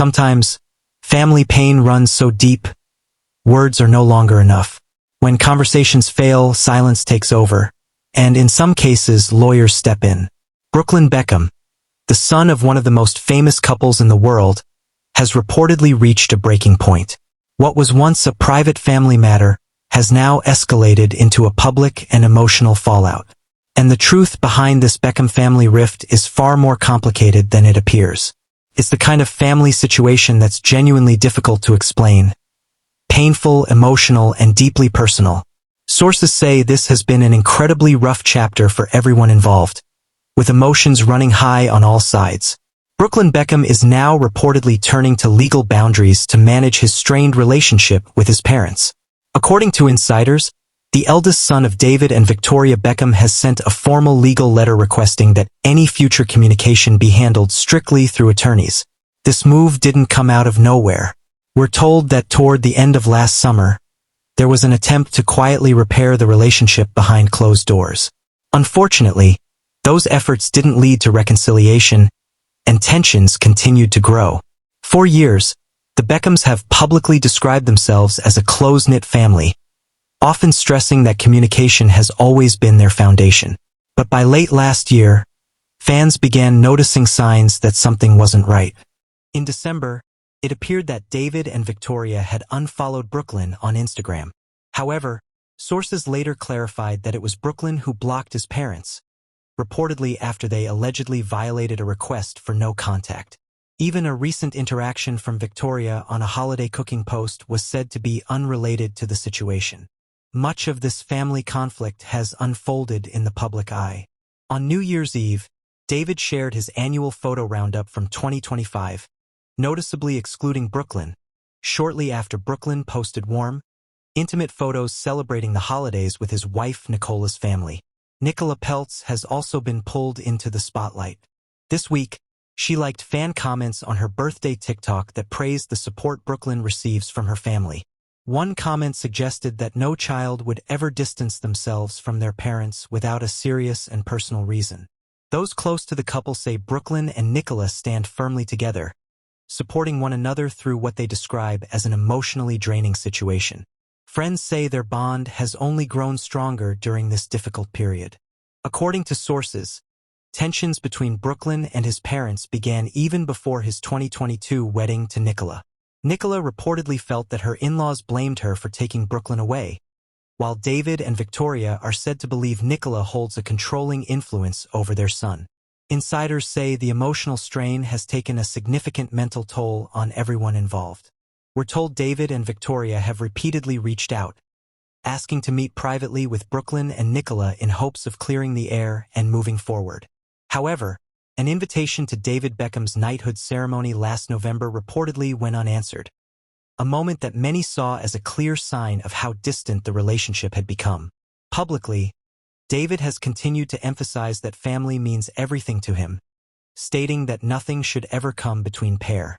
Sometimes, family pain runs so deep, words are no longer enough. When conversations fail, silence takes over, and in some cases, lawyers step in. Brooklyn Beckham, the son of one of the most famous couples in the world, has reportedly reached a breaking point. What was once a private family matter has now escalated into a public and emotional fallout. And the truth behind this Beckham family rift is far more complicated than it appears. It's the kind of family situation that's genuinely difficult to explain. Painful, emotional, and deeply personal. Sources say this has been an incredibly rough chapter for everyone involved, with emotions running high on all sides. Brooklyn Beckham is now reportedly turning to legal boundaries to manage his strained relationship with his parents. According to insiders, the eldest son of David and Victoria Beckham has sent a formal legal letter requesting that any future communication be handled strictly through attorneys. This move didn't come out of nowhere. We're told that toward the end of last summer, there was an attempt to quietly repair the relationship behind closed doors. Unfortunately, those efforts didn't lead to reconciliation, and tensions continued to grow. For years, the Beckhams have publicly described themselves as a close-knit family, often stressing that communication has always been their foundation. But by late last year, fans began noticing signs that something wasn't right. In December, it appeared that David and Victoria had unfollowed Brooklyn on Instagram. However, sources later clarified that it was Brooklyn who blocked his parents, reportedly after they allegedly violated a request for no contact. Even a recent interaction from Victoria on a holiday cooking post was said to be unrelated to the situation. Much of this family conflict has unfolded in the public eye. On New Year's Eve, David shared his annual photo roundup from 2025, noticeably excluding Brooklyn. Shortly after, Brooklyn posted warm, intimate photos celebrating the holidays with his wife Nicola's family. Nicola Peltz has also been pulled into the spotlight. This week, she liked fan comments on her birthday TikTok that praised the support Brooklyn receives from her family. One comment suggested that no child would ever distance themselves from their parents without a serious and personal reason. Those close to the couple say Brooklyn and Nicola stand firmly together, supporting one another through what they describe as an emotionally draining situation. Friends say their bond has only grown stronger during this difficult period. According to sources, tensions between Brooklyn and his parents began even before his 2022 wedding to Nicola. Nicola reportedly felt that her in-laws blamed her for taking Brooklyn away, while David and Victoria are said to believe Nicola holds a controlling influence over their son. Insiders say the emotional strain has taken a significant mental toll on everyone involved. We're told David and Victoria have repeatedly reached out, asking to meet privately with Brooklyn and Nicola in hopes of clearing the air and moving forward. However, an invitation to David Beckham's knighthood ceremony last November reportedly went unanswered, a moment that many saw as a clear sign of how distant the relationship had become. Publicly, David has continued to emphasize that family means everything to him, stating that nothing should ever come between pair.